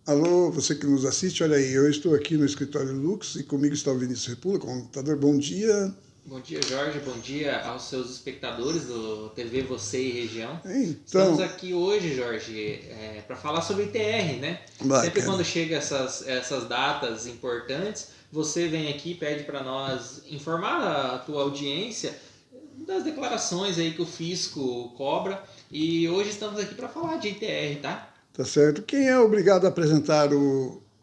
Alô, você que nos assiste, olha aí, eu estou aqui no escritório Lux e comigo está o Vinícius Repula, computador. Bom dia. Bom dia, Jorge. Bom dia aos seus espectadores do TV Você e Região. Estamos Então, aqui hoje, Jorge, para falar sobre ITR, né? Sempre bacana. quando chega essas datas importantes, você vem aqui e pede para nós informar a tua audiência das declarações aí que o fisco cobra. E hoje estamos aqui para falar de ITR, tá? Tá certo. Quem é obrigado a apresentar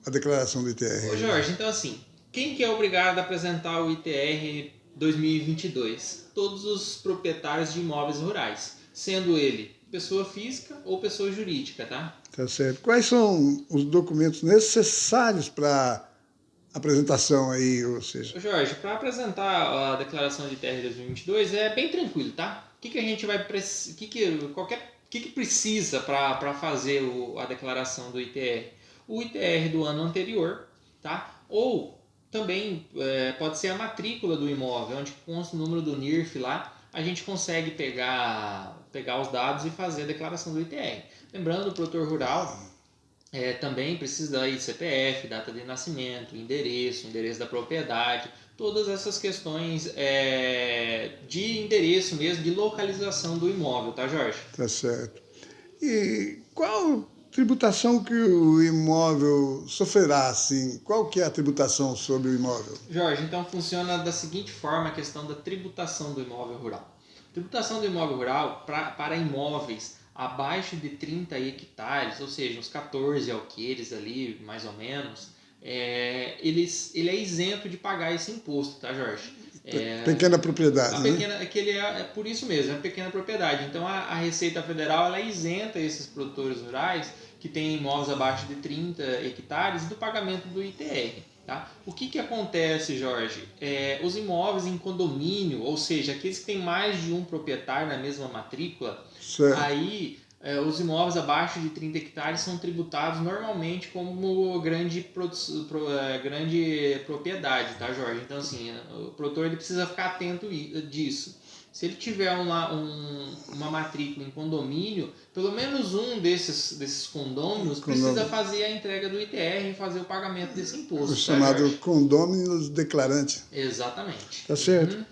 a declaração do Ô ITR? Jorge, então assim, quem que é obrigado a apresentar o ITR 2022? Todos os proprietários de imóveis rurais, sendo ele pessoa física ou pessoa jurídica, tá? Tá certo. Quais são os documentos necessários para apresentação aí, ou seja? Ô Jorge, para apresentar a declaração de ITR 2022 é bem tranquilo, tá? O que, que a gente vai que precisa para fazer a declaração do ITR? O ITR do ano anterior, tá? Ou também pode ser a matrícula do imóvel, onde consta o número do NIRF lá, a gente consegue pegar os dados e fazer a declaração do ITR. Lembrando, o produtor rural também precisa aí de CPF, data de nascimento, endereço da propriedade, todas essas questões de endereço mesmo, de localização do imóvel, tá, Jorge? Tá certo. E qual tributação que o imóvel sofrerá, assim? Qual que é a tributação sobre o imóvel? Jorge, então funciona da seguinte forma a questão da tributação do imóvel rural. Tributação do imóvel rural para imóveis abaixo de 30 hectares, ou seja, uns 14 alqueires ali, mais ou menos, ele é isento de pagar esse imposto, tá, Jorge? Pequena propriedade, A né? pequena, que ele é por isso mesmo, é a pequena propriedade. Então a Receita Federal ela isenta esses produtores rurais que têm imóveis abaixo de 30 hectares do pagamento do ITR. Tá? O que acontece, Jorge? Os imóveis em condomínio, ou seja, aqueles que têm mais de um proprietário na mesma matrícula, Certo. aí os imóveis abaixo de 30 hectares são tributados normalmente como grande propriedade, tá, Jorge? Então, assim, o produtor ele precisa ficar atento disso. Se ele tiver uma matrícula em condomínio, pelo menos um desses condôminos precisa fazer a entrega do ITR e fazer o pagamento desse O imposto, tá, chamado Jorge? condôminos declarante. Exatamente. Tá certo? Uhum.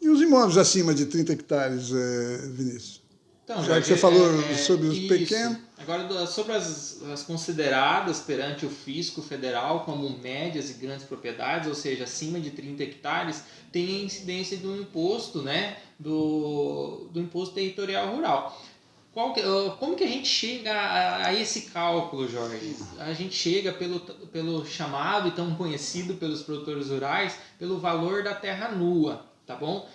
E os imóveis acima de 30 hectares, Vinícius? Então, Já que Jorge, você falou sobre os pequenos, isso. Agora, sobre as consideradas perante o fisco federal como médias e grandes propriedades, ou seja, acima de 30 hectares, tem a incidência do imposto, né, do imposto territorial rural. Como que a gente chega a esse cálculo, Jorge? A gente chega pelo chamado e tão conhecido pelos produtores rurais, pelo valor da terra nua, tá bom?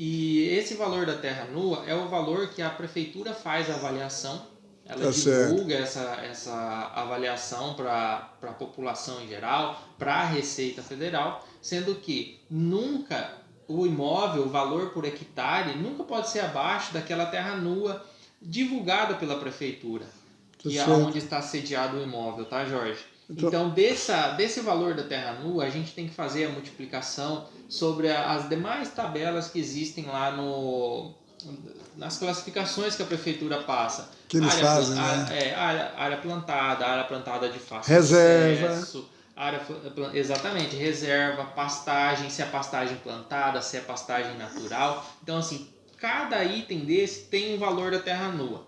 E esse valor da terra nua é o valor que a prefeitura faz a avaliação, ela tá certo. divulga essa avaliação para a população em geral, para a Receita Federal, sendo que nunca o imóvel, o valor por hectare, nunca pode ser abaixo daquela terra nua divulgada pela prefeitura, Tá que é certo. onde está sediado o imóvel, tá, Jorge? Então, Então, desse valor da terra nua, a gente tem que fazer a multiplicação sobre as demais tabelas que existem lá nas classificações que a prefeitura passa. que eles fazem, né? Área plantada de fácil Reserva, acesso, exatamente, reserva, pastagem, se é pastagem plantada, se é pastagem natural. Então, assim, cada item desse tem um valor da terra nua.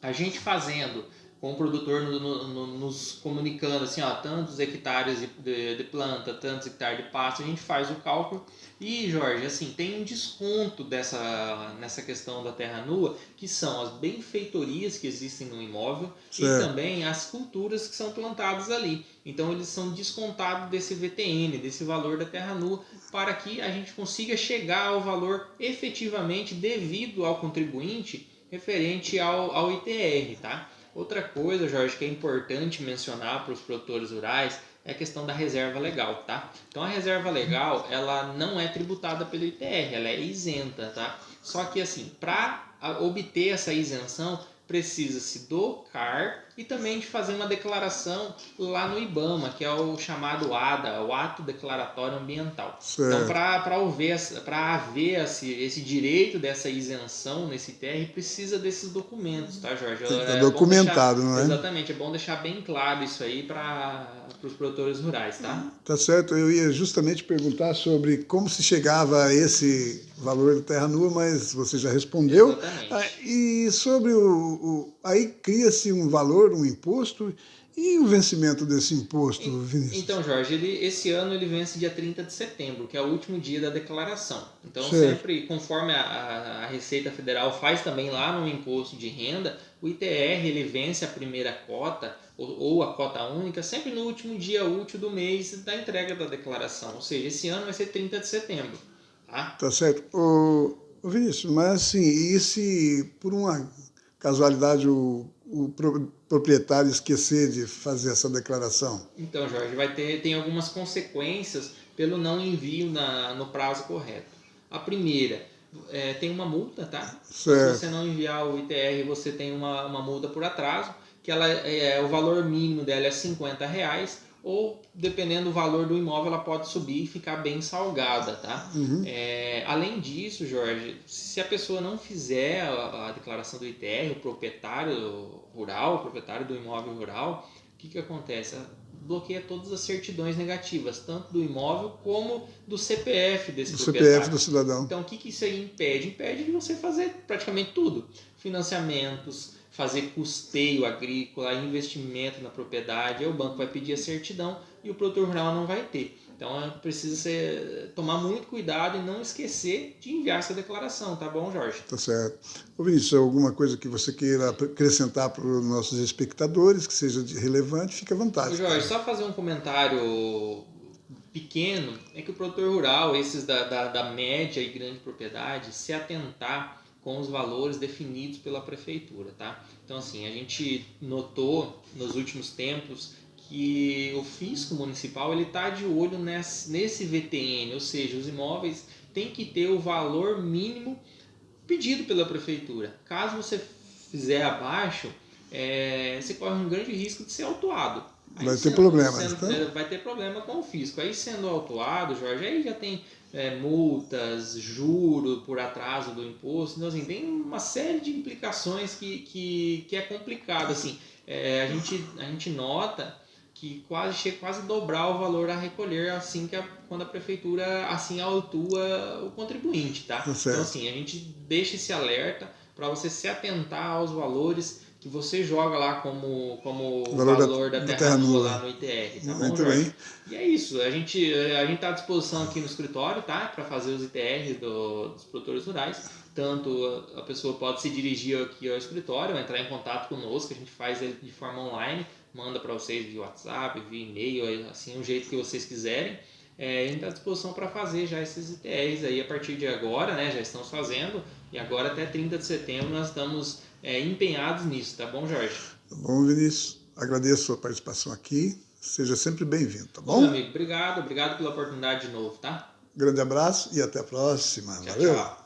A gente fazendo com o produtor nos comunicando assim, ó, tantos hectares de planta, tantos hectares de pasto, a gente faz o cálculo. E, Jorge, assim, tem um desconto nessa questão da terra nua, que são as benfeitorias que existem no imóvel e certo. também as culturas que são plantadas ali. Então, eles são descontados desse VTN, desse valor da terra nua, para que a gente consiga chegar ao valor efetivamente devido ao contribuinte referente ao ITR, tá? Outra coisa, Jorge, que é importante mencionar para os produtores rurais é a questão da reserva legal, tá? Então a reserva legal, ela não é tributada pelo ITR, ela é isenta, tá? Só que assim, para obter essa isenção, precisa-se do CAR e também de fazer uma declaração lá no IBAMA, que é o chamado ADA, o Ato Declaratório Ambiental. Certo. Então, para haver esse direito dessa isenção nesse ITR, precisa desses documentos, tá, Jorge? Tem que estar documentado, não é? Exatamente, é bom deixar bem claro isso aí para os produtores rurais, tá? Tá certo, eu ia justamente perguntar sobre como se chegava a esse valor de terra nua, mas você já respondeu. Exatamente. E sobre aí cria-se um valor, um imposto, e o vencimento desse imposto, Vinícius? Então, Jorge, esse ano ele vence dia 30 de setembro, que é o último dia da declaração. Então, Certo. sempre, conforme a Receita Federal faz também lá no imposto de renda, o ITR ele vence a primeira cota, ou a cota única, sempre no último dia útil do mês da entrega da declaração. Ou seja, esse ano vai ser 30 de setembro. Tá certo. Ô Vinícius, mas assim, e se por uma casualidade o proprietário esquecer de fazer essa declaração? Então, Jorge, tem algumas consequências pelo não envio no prazo correto. A primeira, tem uma multa, tá? Certo. Se você não enviar o ITR, você tem uma multa por atraso, que o valor mínimo dela é R$50, ou dependendo do valor do imóvel, ela pode subir e ficar bem salgada, tá? Uhum. Além disso, Jorge, se a pessoa não fizer a declaração do ITR, o proprietário rural, o proprietário do imóvel rural, o que acontece? Bloqueia todas as certidões negativas, tanto do imóvel como do CPF desse proprietário. CPF do cidadão. Então, o que isso aí impede? Impede de você fazer praticamente tudo. Financiamentos, fazer custeio agrícola, investimento na propriedade, aí o banco vai pedir a certidão e o produtor rural não vai ter. Então, precisa tomar muito cuidado e não esquecer de enviar essa declaração, tá bom, Jorge? Tá certo. Ô Vinícius, alguma coisa que você queira acrescentar para os nossos espectadores, que seja relevante, fique à vontade. Ô, Jorge, só fazer um comentário pequeno, é que o produtor rural, esses da média e grande propriedade, se atentar com os valores definidos pela prefeitura, tá? Então, assim, a gente notou nos últimos tempos que o fisco municipal ele está de olho nesse VTN, ou seja, os imóveis têm que ter o valor mínimo pedido pela prefeitura. Caso você fizer abaixo, você corre um grande risco de ser autuado. Aí vai ter problema. Vai ter problema com o fisco. Aí sendo autuado, Jorge, aí já tem multas, juro por atraso do imposto. Então, assim, tem uma série de implicações que é complicado. Assim, a gente nota que chega quase a dobrar o valor a recolher quando a prefeitura assim autua o contribuinte, tá? Então, assim, a gente deixa esse alerta para você se atentar aos valores que você joga lá como valor da terra nua lá no ITR, tá bom, Jorge? Bem. E é isso, a gente está à disposição aqui no escritório, tá? Para fazer os ITRs dos produtores rurais. Tanto a pessoa pode se dirigir aqui ao escritório, entrar em contato conosco, a gente faz ele de forma online, manda para vocês via WhatsApp, via e-mail, assim, o jeito que vocês quiserem. A gente está à disposição para fazer já esses ITRs aí a partir de agora, né? Já estamos fazendo, e agora até 30 de setembro nós estamos empenhados nisso, tá bom, Jorge? Tá bom, Vinícius. Agradeço a sua participação aqui. Seja sempre bem-vindo, tá bom? Meu amigo, obrigado pela oportunidade de novo, tá? Grande abraço e até a próxima. Tchau, Valeu! tchau.